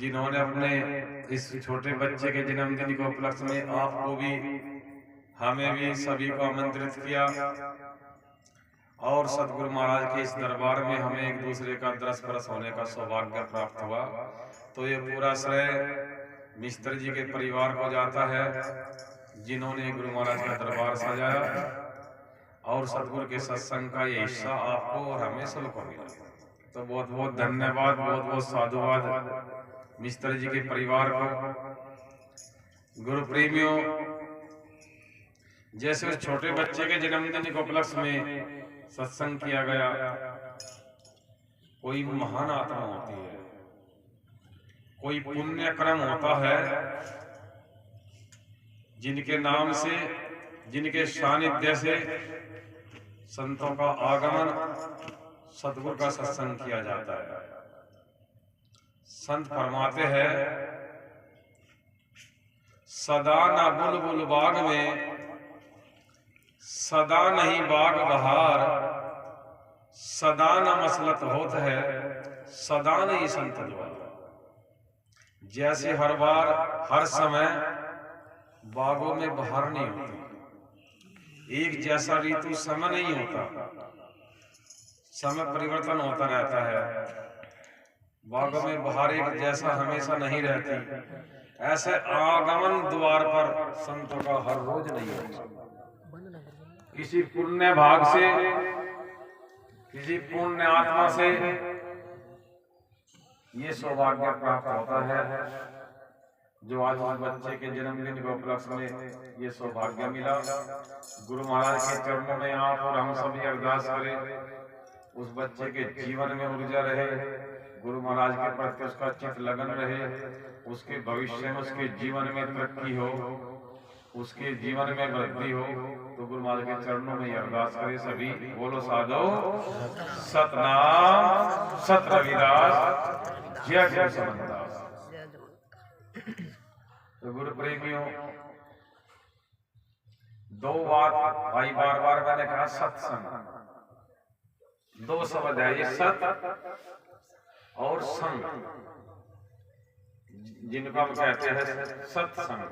जिन्होंने अपने इस छोटे बच्चे के जन्मदिन के उपलक्ष्य में आपको भी हमें भी सभी को आमंत्रित किया और सतगुरु महाराज के इस दरबार में हमें एक दूसरे का दरस परस होने का सौभाग्य प्राप्त हुआ। तो ये पूरा श्रेय मिस्त्र जी के परिवार को जाता है, जिन्होंने गुरु महाराज का दरबार सजाया और सतगुरु के सत्संग का ये हिस्सा आपको और हमें सबको मिला। तो बहुत बहुत धन्यवाद, बहुत बहुत साधुवाद मिस्त्र जी के परिवार को। गुरु प्रेमियों, जैसे उस छोटे बच्चे के जन्मदिन के उपलक्ष्य में सत्संग किया गया, कोई महान आत्मा होती है, कोई पुण्य कर्म होता है, जिनके नाम से, जिनके सानिध्य से संतों का आगमन, सतगुरु का सत्संग किया जाता है। संत फरमाते हैं, सदा न बुलबुल बाग में, सदा नहीं बाग बहार, सदा न मसलत होत है, सदा नहीं संत द्वार। जैसे हर बार हर समय बागों में बहार नहीं होती, एक जैसा ऋतु समय नहीं होता, समय परिवर्तन होता रहता है। बागों में बहार एक जैसा हमेशा नहीं रहती। ऐसे आगमन द्वार पर संतों का हर रोज नहीं होता। किसी पुण्य भाग से, किसी पुण्य आत्मा से ये सौभाग्य प्राप्त होता है, जो आज उस बच्चे के जन्मदिन के उपलक्ष्य में ये सौभाग्य मिला। गुरु महाराज के चरणों में आप और हम सभी अरदास करें, उस बच्चे के जीवन में ऊर्जा रहे, गुरु महाराज के प्रति उसका चित्त लगन रहे, उसके भविष्य में, उसके जीवन में तरक्की हो, उसके जीवन में वृद्धि हो। तो गुरु महाराज के चरणों में अरदास करें सभी। बोलो साधो सतनाम सत रविदास, जय जय समनदास। तो गुरु प्रेमियों, दो बात भाई बार बार मैंने कहा, सत्संग, दो शब्द है ये, सत और संग, जिनको हम कहते हैं सत्संग।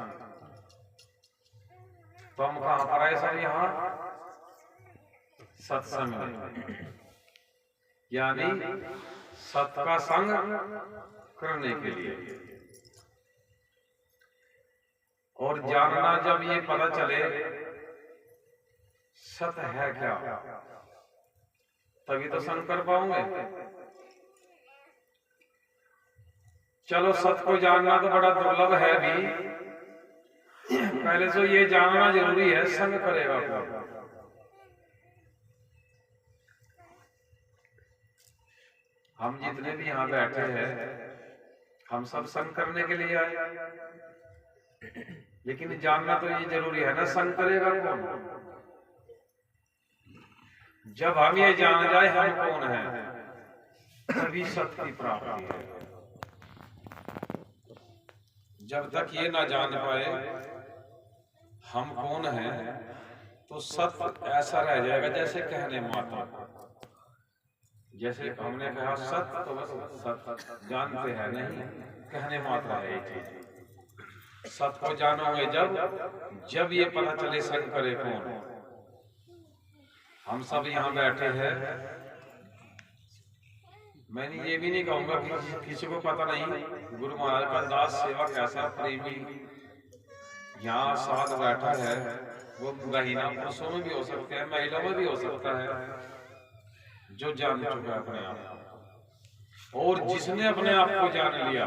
तो हम कहां पर आए सर? यहाँ सत्संग में, यानी सत का संग करने के लिए। और जानना, जब ये पता चले सत है क्या, तभी तो संग कर पाओगे। चलो, सत को जानना तो बड़ा दुर्लभ है भी, पहले तो ये जानना जरूरी है, संग करेगा कौन। हम जितने भी यहाँ बैठे हैं, हम सब संग करने के लिए आए, लेकिन जानना तो ये जरूरी है ना, संग करेगा कौन। जब हम ये जान जाए हम कौन है, तभी सत्य की प्राप्ति है। जब तक ये ना जान पाए हम कौन हैं, तो सत्य ऐसा रह जाएगा जैसे कहने मात्र। जैसे हमने कहा सत्य, तो बस सत्य जानते हैं, नहीं कहने मात्र है ये चीज। सत्य को जानोगे जब ये पता चले संग करे कौन। हम सब यहाँ बैठे हैं, मैंने ये भी नहीं कहूंगा कि किसी को पता नहीं गुरु महाराज का दास सेवक कैसा प्रेमी यहाँ साथ बैठा है, वो गहीना पुरुषों में भी हो सकते हैं, महिलाओं में भी हो सकता है, जो जान चुका है अपने आप। और जिसने अपने आप को जान लिया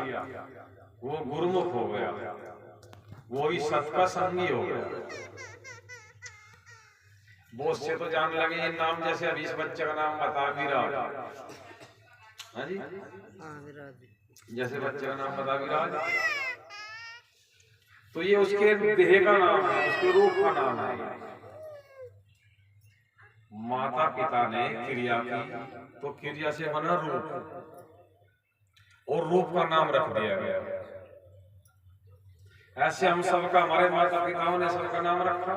वो गुरुमुख हो गया, वो ही सत का संगी हो गया। बहुत से तो जान लगे ये नाम, जैसे अभी इस बच्चे का नाम बता विराज, हाँ जी, जैसे बच्चे का नाम बता विराज, तो ये उसके देह का नाम है, उसके रूप का नाम है। माता पिता ने क्रिया की, तो क्रिया से बना रूप, और रूप का नाम रख दिया गया। ऐसे हम सबका, हमारे माता पिताओं ने सबका नाम रखा।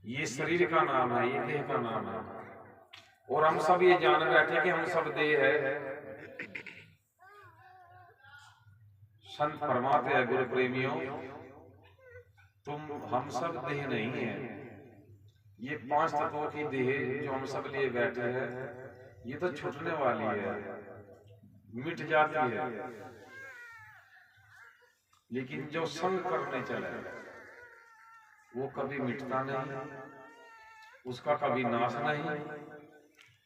ये शरीर का नाम है, ये देह का नाम है। और हम सब ये जान बैठे कि हम सब देह है। संत फरमाते हैं गुरु प्रेमियों, हम सब देह नहीं है। ये 5 तत्वों की देह जो हम सब लिए बैठे हैं, ये तो छूटने वाली है, मिट जाती है। लेकिन जो संग करने चले वो कभी मिटता नहीं, उसका कभी नाश नहीं,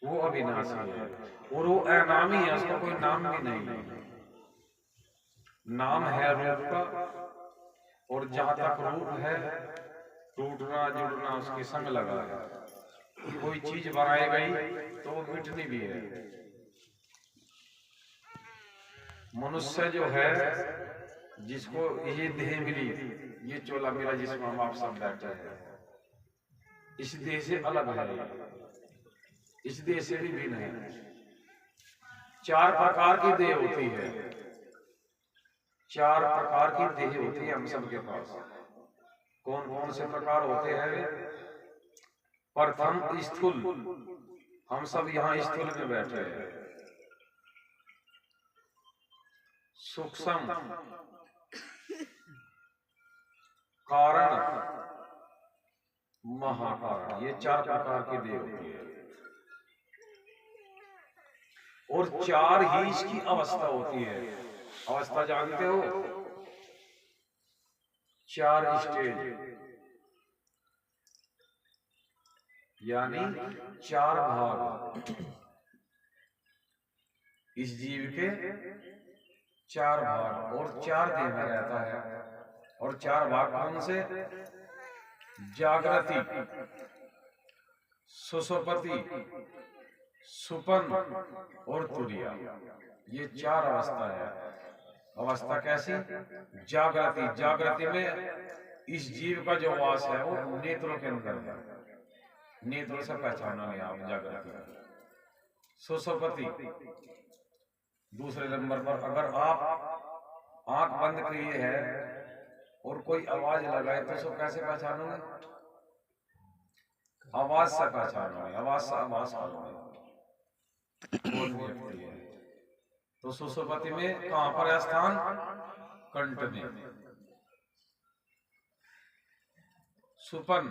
वो अविनाशी है। और वो अनामी है, उसका कोई नाम भी नहीं। नाम है रूप का, और जहां तक रूप है टूटना जुड़ना उसके संग लगा है। कोई चीज बनाई गई तो वो मिटनी भी है। मनुष्य जो है, जिसको ये देह मिली, ये चोला मेरा जिसमें हम आप सब बैठे हैं, इस देह से अलग है, इस देह से भी भिन्न है। 4 प्रकार की देह होती है, 4 प्रकार की देह होती है हम सबके पास। कौन कौन से प्रकार होते हैं? प्रथम स्थूल, हम सब यहाँ स्थूल में बैठे हैं। सूक्ष्म, कारण, महाकारण, ये 4 प्रकार की देह होती है। और 4 ही इसकी अवस्था होती है। अवस्था जानते हो? 4 स्टेज, यानी 4 भाग। इस जीव के 4 भाग, और 4 देह में रहता है। और 4 भाग कौन से? जागृति, सुषुप्ति, सुपन और तुरिया। ये 4 अवस्था है। अवस्था कैसी? जागृति, जागृति में इस जीव का जो वास है वो नेत्रों के अंदर है, नेत्रों से पहचानोगे आप जागृति। सुषुप्ति, दूसरे नंबर पर अगर आप आंख बंद किए है और कोई आवाज लगाए तो उसको कैसे पहचानोगे? आवाज से पहचानोगे, आवाज से आवाज करोगे कौन व्यक्ति है। तो सुषुप्ति में कहां पर है स्थान? कंठ में। सुपन,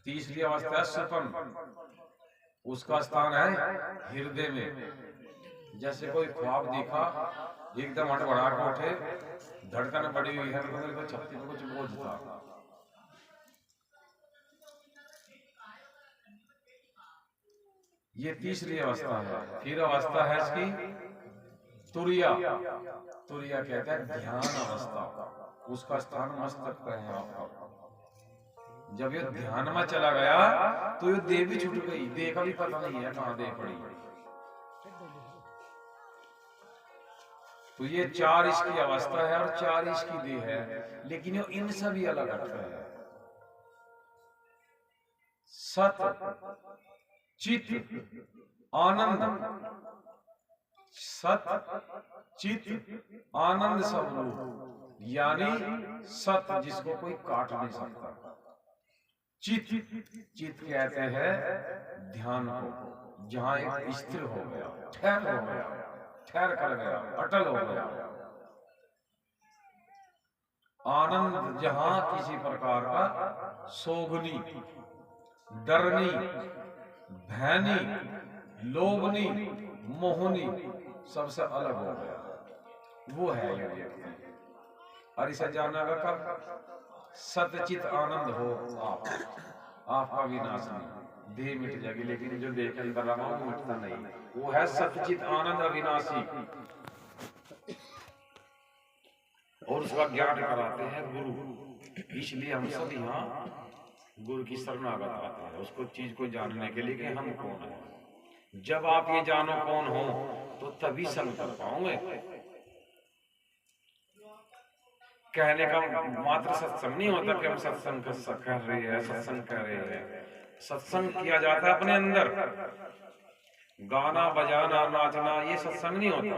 तीसरी अवस्था है सुपन, उसका स्थान है हृदय में। जैसे कोई ख्वाब देखा, एकदम हड़बड़ा के उठे, धड़कन बढ़ी हुई है, तो छाती में कुछ बोझ था। ये तीसरी अवस्था है। फिर अवस्था है इसकी तुरिया। तुरिया कहते हैं ध्यान अवस्था, उसका स्थान मस्तक पे है आपका। जब ये ध्यान में चला गया तो ये देह भी छूट गई, देह का भी पता नहीं है कहां देह पड़ी। तो ये 4 इसकी अवस्था है और 4 इसकी देह है, लेकिन ये इनसे भी अलग हटता है। सत चित आनंद, सत चित आनंद स्वरूप, यानी सत जिसको कोई काट नहीं सकता। चित, चित कहते हैं ध्यान को, जहां एक स्थिर हो गया, ठहर हो गया, ठहर कर गया, अटल हो गया। आनंद जहां किसी प्रकार का शोभनी, डरनी, भैनी, लोभनी, मोहनी सबसे अलग हो गया, वो है ये व्यक्ति। और इसे जानना कब? सतचित आनंद हो आप, आपका विनाश नहीं, देह मिट जाएगी, लेकिन जो देह के अंदर रहा वो मिटता नहीं, वो है सतचित आनंद अविनाशी। और उसका ज्ञान कराते हैं गुरु। इसलिए हम सब यहाँ गुरु की शरणागत आते हैं, उसको चीज को जानने के लिए कि हम कौन है। जब आप ये जानो कौन हो तो तभी संग कर पाओगे। कहने का मात्र सत्संग नहीं होता कि हम सत्संग कर रहे हैं, सत्संग कर रहे हैं। सत्संग किया जाता है अपने अंदर, गाना बजाना नाचना ये सत्संग नहीं होता।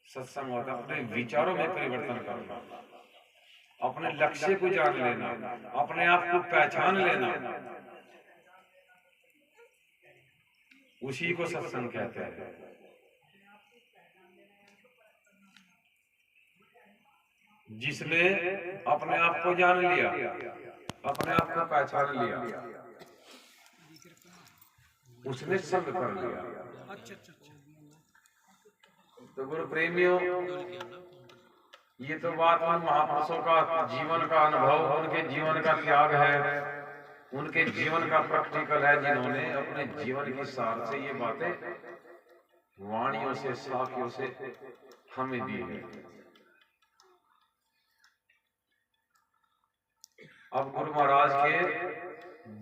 सत्संग होता है अपने विचारों में परिवर्तन करना, अपने लक्ष्य को जान लेना, अपने आप को पहचान लेना, उसी को सत्संग कहते हैं। जिसने अपने आप को जान लिया, अपने आप को पहचान लिया, उसने संग कर लिया। तो गुरु प्रेमियों, ये तो बात उन महापुरुषों का जीवन का अनुभव, उनके जीवन का त्याग है, उनके जीवन का प्रैक्टिकल है, जिन्होंने अपने जीवन की सार से ये बातें वाणियों से, साखियों से हमें दी है। अब गुरु महाराज के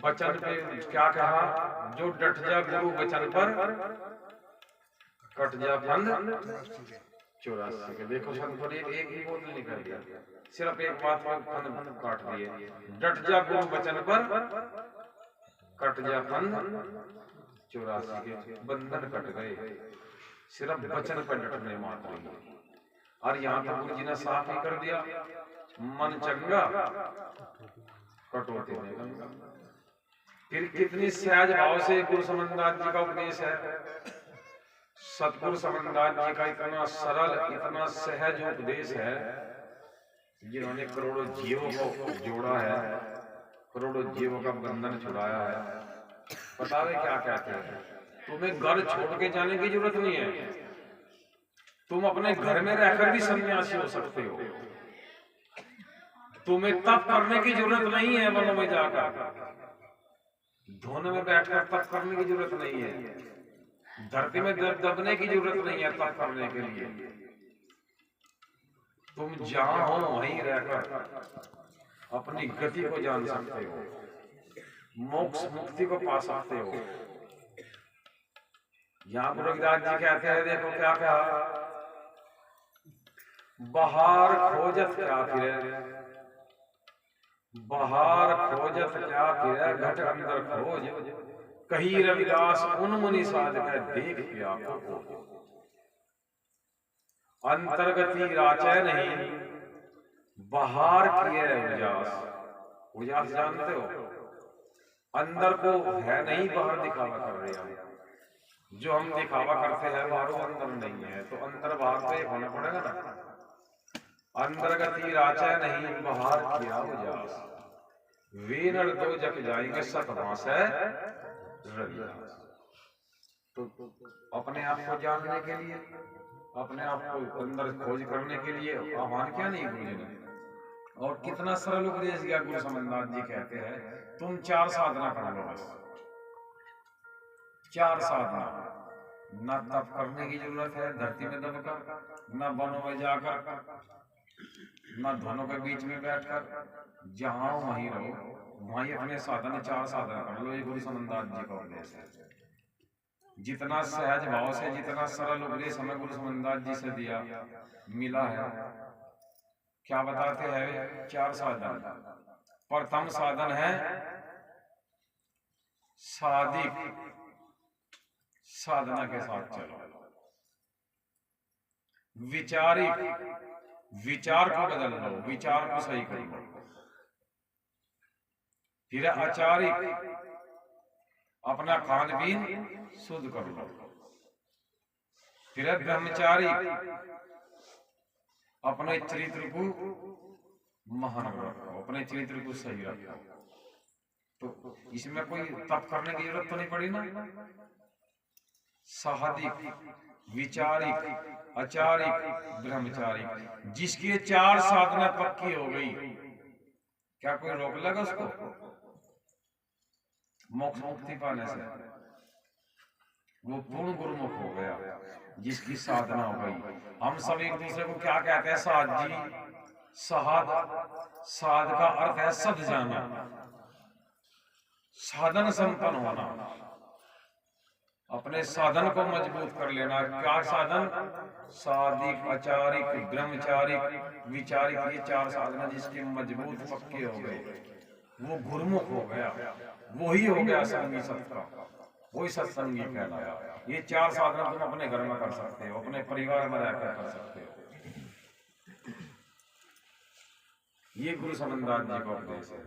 वचन पे क्या कहा, जो डट जा गुरु वचन पर कट जा फंद 84 के। देखो संत पर एक ही बोतल निकल दिया, सिर्फ एक बात पर फंद काट दिए। डट जा गुरु वचन पर कट जा फंद 84 के, बंधन कट गए सिर्फ वचन पर डटने मात्र। और यहाँ तक गुरु जी ने साफ ही कर दिया, मन चंगा कटौती में गंगा। फिर कितनी सहज भाव से गुरु समनदास जी का उपदेश है। सतगुरु समनदास जी का इतना सरल, इतना सहज उपदेश है, जिन्होंने करोड़ों जीवों को जोड़ा है, करोड़ों जीवों का बंधन छुड़ाया है। पता है क्या कहते हैं, तुम्हें घर छोड़ के जाने की जरूरत नहीं है, तुम अपने घर में रहकर भी सन्यासी हो सकते हो। तुम्हें तप करने की जरूरत नहीं है, वनों में जाकर धुन में बैठकर तप करने की जरूरत नहीं है, धरती में दबने की जरूरत नहीं है तप करने के लिए। तुम जहां हो वहीं रहकर अपनी गति को जान सकते हो, मोक्ष मुक्ति को पा सकते हो। यहाँ गुरु रविदास जी कहते हैं, देखो क्या कहा, बाहर खोजत क्या फिरे, बाहर खोजत क्या फिरे, घट अंदर खोज, कही रविदास उन मुनि साधक देख पिया को। अंतर्गति राचय नहीं, बाहर किए उजास। उजास जानते हो, अंदर को है नहीं, बाहर दिखावा कर रहे हैं। जो हम दिखावा करते हैं बाहर, वो अंदर नहीं है, तो अंदर बाहर तो एक होना पड़ेगा ना। अंतर्गति राचय नहीं, बाहर किया उजास, वे नर दो जग जाएंगे सतवास है रविदास। तो अपने आप को जानने के लिए, अपने आप को अंदर खोज करने के लिए आह्वान क्या नहीं गुरु जी ने। और कितना सरल उपदेश दिया गुरु समनदास जी, कहते हैं तुम 4 साधना कर लो बस। 4 साधना, ना तप करने की जरूरत है धरती में दबकर, ना वनों में जाकर, ना धनों के बीच में बैठकर, जहां वहीं रहो, वहीं अपने साधन 4 साधन कर लो। ये गुरु समनदास जी का उपदेश है। जितना सहज भाव से, जितना सरल उपदेश हमें गुरु समनदास जी से दिया मिला है। क्या बताते हैं, 4 साधन। प्रथम साधन है साधिक, साधना के साथ चलो। विचारिक, विचार को बदल लो, विचार को सही कर लो। फिर आचारिक, अपना खान पीन शुद्ध कर लो। फिर ब्रह्मचारिक, अपने चरित्र को महान रखो, अपने चरित्र को सही रखो। तो इसमें कोई तप करने की जरूरत तो नहीं पड़ी ना। साहदिक, विचारिक, आचारिक, ब्रह्मचारिक, जिसकी 4 साधना पक्की हो गई, क्या कोई रोक लगा उसको मोक्ष मुक्ति पाने से? वो पूर्ण गुरुमुख हो गया, जिसकी साधना हो गई। हम सब एक दूसरे को क्या कहते हैं, साध जी, साध। साध का अर्थ है सद जाना, साधन संपन्न होना, अपने साधन को मजबूत कर लेना। क्या साधन? साधिक, आचारिक, ब्रह्मचारिक, विचारिक, ये 4 साधना जिसके मजबूत पक्के हो गए, वो गुरुमुख हो गया, वही हो गया संगी सत का, वही सत्संगी कहलाया। ये 4 साधना तुम अपने घर में कर सकते हो, अपने परिवार में रहकर कर सकते हो। ये गुरु समनदास जी का उपदेश है।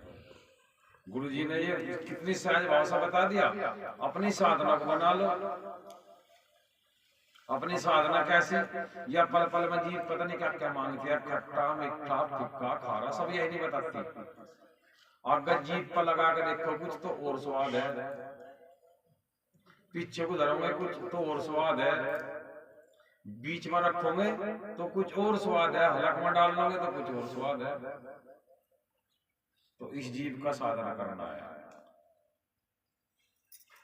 गुरु जी ने ये कितनी सहज भाषा बता दिया। अपनी साधना को बना लो। अपनी साधना कैसे, या पल पल में जी पता नहीं क्या क्या मांगती है, खट्टा मीठा फिक्का खारा सब यही नहीं बताती। अगर जीभ पर लगा के देखो कुछ तो और स्वाद है, पीछे को धरोगे कुछ तो और स्वाद है, बीच में रखोगे तो कुछ और स्वाद है, हलक में डाल लोगे तो कुछ और स्वाद है। तो इस जीव का साधना करना है,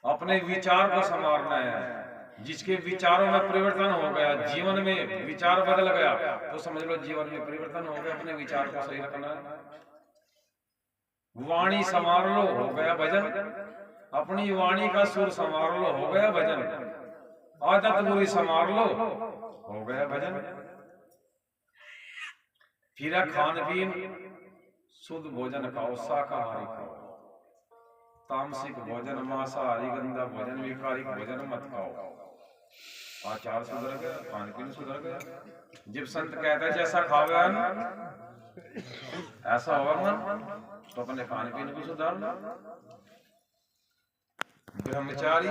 अपने विचार को संवारना है। जिसके विचारों में परिवर्तन हो गया, जीवन में विचार बदल गया, तो समझ लो जीवन में परिवर्तन हो गया। अपने विचार को सही रखना है। वाणी संवार लो, हो गया भजन। अपनी वाणी का सुर संवार लो, हो गया भजन। आदत बुरी संवार लो, हो गया भजन। फिर खान पीन शुद्ध भोजन खाओ, शाकाहारी खाओ। तामसिक भोजन, मांसाहारी, गंदा भोजन, विकारिक भोजन मत खाओ। आचार सुधर गया, खान पीन सुधर गया। जब संत कहते हैं जैसा खावे ऐसा होगा मन, तो अपने खान पीन को सुधारना। ब्रह्मचारी,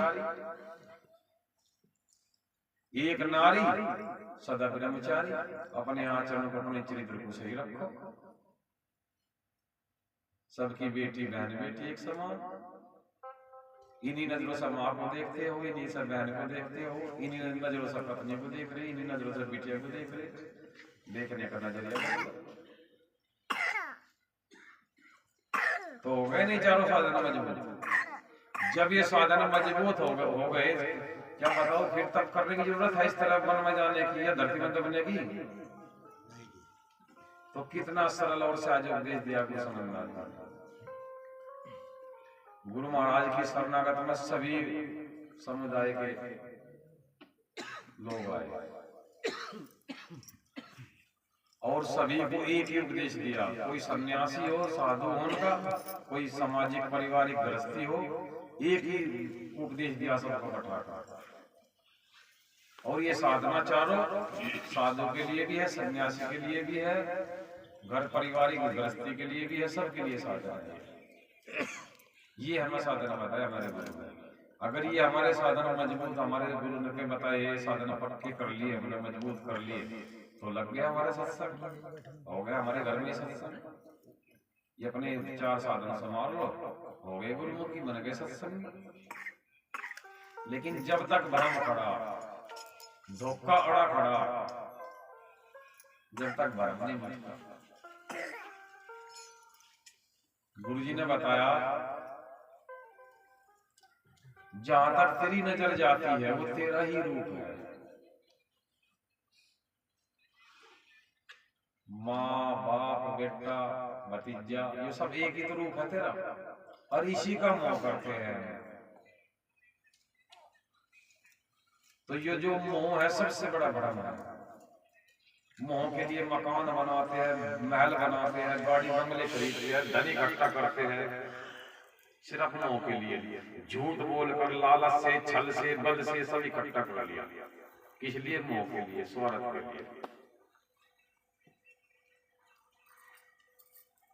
एक नारी सदा ब्रह्मचारी। अपने आचरण को, अपने चरित्र को सही रखो। सबकी बेटी बहन बेटी एक समान। इन्हीं नजरों से माँ को देखते हो, इन्हीं से बहन को देखते हो, इन्हीं नजरों से पत्नी को देख रहे, इन्हीं नजरों से बिटिया को देख रहे। देखने का नजरिया तो हो गए नहीं चारों साधन मजबूत। जब ये साधन मजबूत हो गए, क्या बताओ फिर तब करने की जरूरत है इस तरह वन में जाने की या धरती में दबने की? तो कितना सरल और सहज उपदेश दिया गुरु समनदास जी। गुरु महाराज की शरणागत में सभी समुदाय के लोग आए और सभी को एक ही उपदेश दिया। कोई सन्यासी हो, साधु हो उनका, कोई सामाजिक पारिवारिक गृहस्थी हो, एक ही उपदेश दिया सबको बैठा। और ये साधना चारों साधु के लिए भी है, सन्यासी के लिए भी है, घर पारिवारिक गृहस्थी के लिए भी है, सबके लिए साधना है। ये हमें साधना बताया हमारे गुरु ने। अगर ये हमारे साधना मजबूत, हमारे गुरु ने बताए साधना पक्के कर लिए, हमने मजबूत कर लिए, तो लग गया हमारे सत्संग, हो गया हमारे घर में सत्संग। ये अपने चार साधना संभाल लो, हो गए गुरुमुखी, बन गए सत्संग। लेकिन जब तक भ्रम खड़ा, धोखा अड़ा खड़ा, जब तक भ्रम नहीं मिटता। गुरु जी ने बताया जहां तक तेरी नजर जाती है वो तेरा ही रूप है। माँ बाप बेटा भतीजा ये सब एक ही तो रूप है तेरा, और इसी का मोह करते हैं। तो ये जो मोह है सबसे बड़ा भ्रम है। मोह के लिए मकान बनाते हैं, महल बनाते हैं, गाड़ी बंगले खरीदते हैं, धन इकट्ठा करते हैं, सिर्फ मोह के लिए। झूठ बोलकर, लालच से, छल से, बल से सब इकट्ठा कर लिया। किस लिए? मोह के लिए, स्वार्थ के लिए।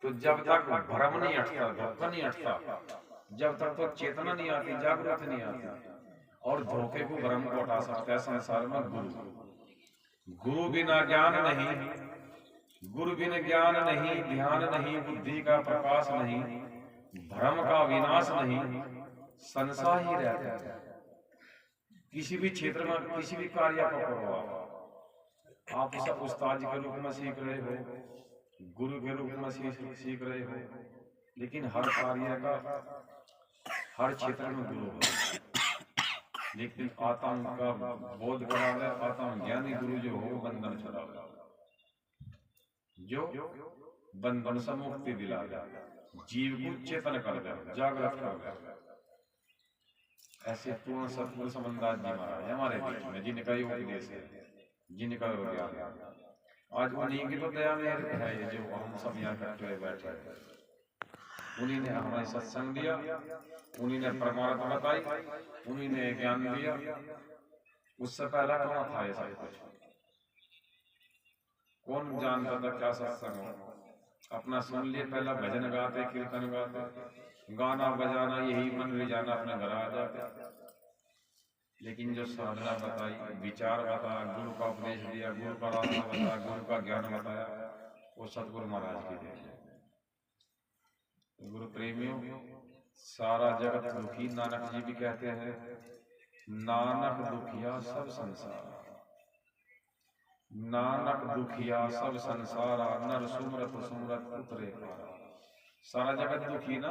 तो जब तक भ्रम नहीं हटता, धोखा नहीं हटता, जब तक तो चेतना नहीं आती, जागृत नहीं आती। और धोखे को, भ्रम को हटा सकता है संसार में गुरु। गुरु बिना ज्ञान नहीं, गुरु बिना ज्ञान नहीं, ध्यान नहीं, बुद्धि का प्रकाश नहीं, भ्रम का विनाश नहीं, संसार ही रहता है। किसी भी क्षेत्र में किसी भी कार्य को करो आप सब उस्ताद के रूप में सीख रहे हो, गुरु के रूप में सीख रहे हो, लेकिन हर कार्य का हर क्षेत्र में गुरु हो। लेकिन आत्म का बोध करावे, आत्म ज्ञानी गुरु जो हो बंधन छुड़ावे, जो बंधन से मुक्ति दिलावे, जीव को चेतन कर दे, जागृत कर दे। ऐसे पूर्ण सतगुरु समनदास जी महाराज हमारे बीच में, जिनका योग उपदेश है, जिनका ज्ञान है। आज उन्हीं की तो दया में है ये जो हम सब यहाँ इकट्ठे हुए बैठे हैं। उन्हीं ने हमें सत्संग दिया, उन्हीं ने परमार्थ बताई, उन्हीं ने ज्ञान दिया। उससे पहला कौन था ये सब कुछ? कौन जानता था क्या सत्संग हो? अपना सुन लिए, पहला भजन गाते, कीर्तन गाते, गाना बजाना, यही मन रिझाना, अपने घर आ जाते। लेकिन जो साधना बताई, विचार बताया, गुरु का उपदेश दिया, गुरु का रास्ता बताया, गुरु का ज्ञान बताया, वो सतगुरु महाराज की देन है। गुरु प्रेमियों, सारा जगत दुखी, नानक जी भी कहते हैं, नानक दुखिया सब संसार, नानक दुखिया सब संसारा, नर सुमरत सुमरत उतरे पारा। सारा जगत दुखी ना,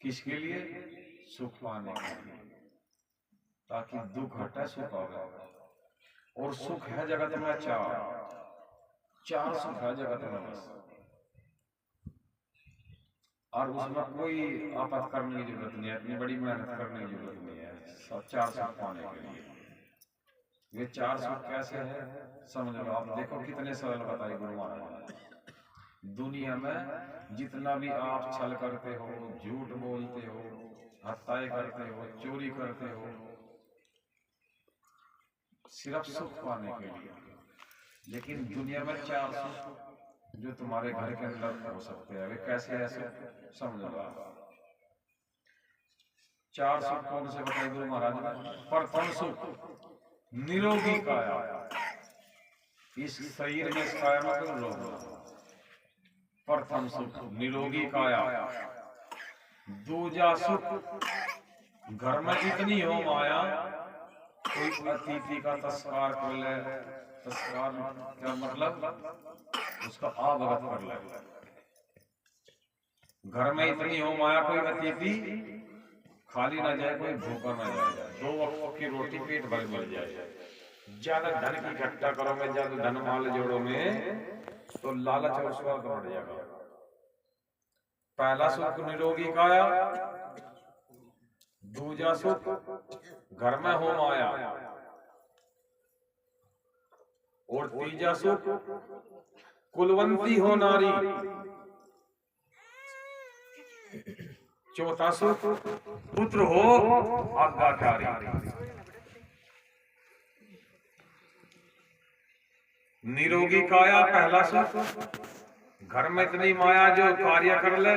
किसके लिए? सुख पाने के लिए, ताकि दुख हटे, सुख आवे। और सुख है जगत में चार सुख है जगत में बस, और उसमें कोई आफत करने की जरूरत नहीं है, इतनी बड़ी मेहनत करने की जरूरत नहीं है। सब चार सुख पाने के लिए, वे चार सुख कैसे है समझ लो आप। देखो कितने सरल बताए गुरु महाराज। दुनिया में जितना भी आप छल करते हो, झूठ बोलते हो, हत्याएं करते हो, चोरी करते हो, सिर्फ सुख पाने के लिए। लेकिन दुनिया में चार सुख जो तुम्हारे घर के अंदर हो सकते हैं, वे कैसे है सुख समझ लो आप। चार सुख कौन से बताए गुरु महाराज ने? प्रथम सुख निरोगी काया, इस शरीर में काया में रोग। प्रथम सुख निरोगी काया। दूजा सुख घर में इतनी हो माया, कोई अतिथि का तस्कार कर ले, तस्कार क्या मतलब? उसका आभगत कर ले। घर में इतनी हो माया, कोई अतिथि खाली ना जाए, कोई भूखा ना जाए, 2 वक्त की रोटी पेट भर मिल जाए। ज्यादा धन की इकट्ठा करोगे, ज्यादा धन माल जोड़ोगे तो लालच और स्वार्थ बढ़ जाएगा। पहला सुख निरोगी काया, दूजा सुख घर में हो माया, और तीजा सुख कुलवंती हो नारी, चौथा सुख पुत्र हो आज्ञाकारी। निरोगी काया पहला सुख, घर में इतनी माया जो कार्य कर ले,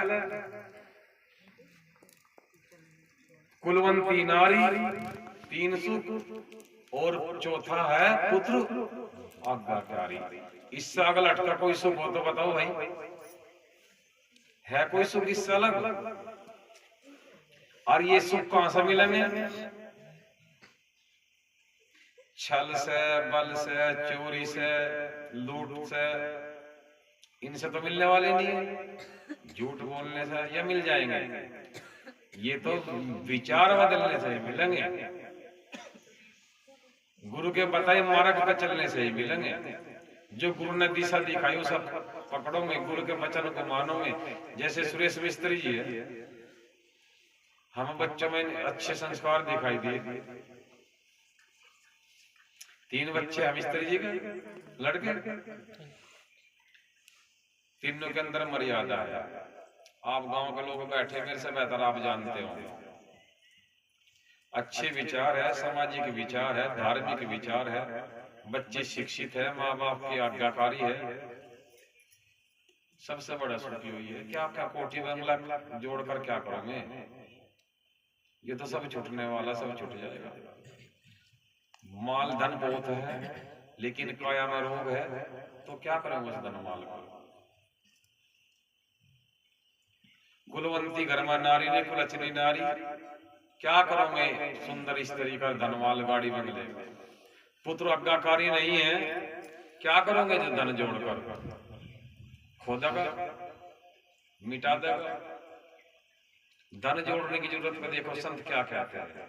कुलवंती नारी 3 सुख, और चौथा है पुत्र आज्ञाकारी। इससे अगल हटकर कोई सुख हो तो बताओ भाई, है कोई सुख इससे अलग? और ये सुख कहां से मिलेंगे? छल से, बल से, चोरी से, लूट से, इनसे तो मिलने वाले नहीं है। झूठ बोलने से या मिल जाएंगे, ये तो विचार बदलने से मिलेंगे, गुरु के बताए मार्ग पर चलने से ही मिलेंगे। जो गुरु ने दिशा दिखाई वो सब पकड़ो में, गुरु के वचन को मानो में। जैसे सुरेश मिस्त्री जी है, हम बच्चों में अच्छे संस्कार दिखाई दिए। 3 बच्चे हम मिस्त्री जी के लड़के, तीनों के अंदर मर्यादा है। आप गांव के लोग बैठे, मेरे से बेहतर आप जानते हो। अच्छे विचार है, सामाजिक विचार है, धार्मिक विचार है, बच्चे शिक्षित है, माँ बाप की आज्ञाकारी है। सबसे बड़ा सुख हुई है। क्या क्या कोठी बंगला जोड़कर क्या करोगे? ये तो सब छूटने वाला, सब छूट जाएगा। माल धन बहुत है, लेकिन काया में रोग है, तो क्या करेंगे उस धन माल को? कुलवंती घर में नारी ने कुलचनी नारी, क्या करोगे सुंदर स्त्री का धनवाल गाड़ी बंगले? पुत्र आज्ञाकारी नहीं है, क्या करोगे जो धन जोड़कर? खो देगा, मिटा देगा। धन जोड़ने की जरूरत में देखो संत क्या कहते हैं,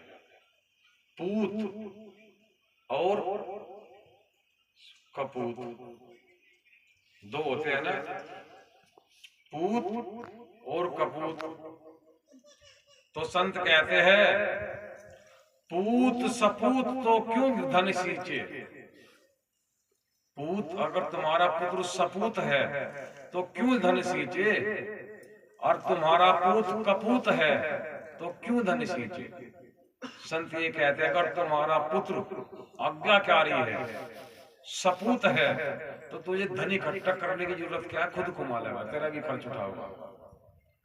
पूत और कपूत 2 होते हैं ना, पूत और कपूत। तो संत कहते हैं पूत सपूत तो क्यों धन सींचे? पूत अगर तुम्हारा पुत्र सपूत है तो क्यों धन सींचे, और तुम्हारा पूत कपूत है तो क्यों धन सींचे? संत ये कहते हैं अगर तुम्हारा पुत्र आज्ञाकारी है सपूत है तो तुझे धन इकट्ठा करने की जरूरत क्या है, खुद कमा लेगा, तेरा भी खर्च उठाओगा।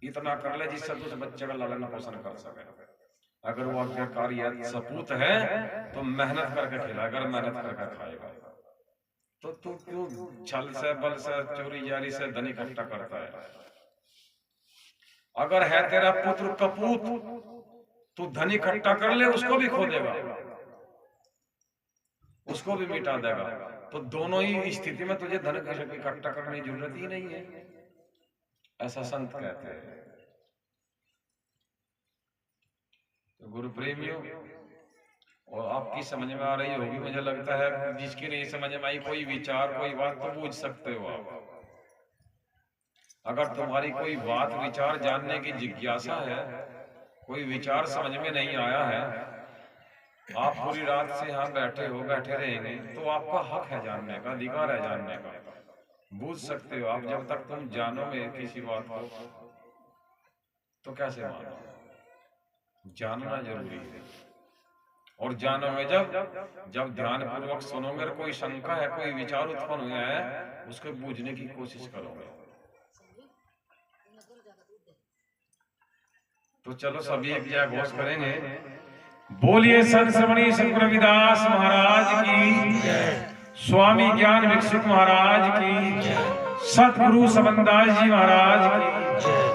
इतना कर ले जिससे तू उस बच्चे का लालन पोषण कर सके। अगर वो आज्ञाकारी है, सपूत है, तो मेहनत करके खिलाएगा, अगर मेहनत करके खाएगा तो तू क्यों छल से, बल से, चोरी जारी से धन इकट्ठा करता है। अगर है तेरा पुत्र कपूत, तू धन इकट्ठा कर ले, उसको भी खो देगा, उसको भी मिटा देगा। तो दोनों ही स्थिति में तुझे धन इकट्ठा करने की जरूरत ही नहीं है, ऐसा संत कहते हैं। तो गुरु प्रेमियों, और आपकी समझ में आ रही होगी मुझे लगता है, जिसकी नहीं समझ में आई कोई विचार, कोई बात, तो पूछ सकते हो आप। अगर तुम्हारी कोई बात, विचार जानने की जिज्ञासा है, कोई विचार समझ में नहीं आया है, आप पूरी रात से यहाँ बैठे हो, बैठे रहेंगे, तो आपका हक है जानने का, अधिकार है जानने का, बूझ सकते हो आप। जब तक तुम जानोगे किसी बात को तो कैसे मानो, जानना जरूरी है। और जानोगे जब ध्यान पूर्वक सुनोगे, कोई शंका है, कोई विचार उत्पन्न हुआ है, उसको बूझने की कोशिश करोगे। तो चलो सभी एक जय घोष करेंगे, बोलिए संत श्रवणी सद्गुरु रविदास महाराज की, स्वामी ज्ञान भिक्षुक महाराज की, सतगुरु समनदास जी महाराज की।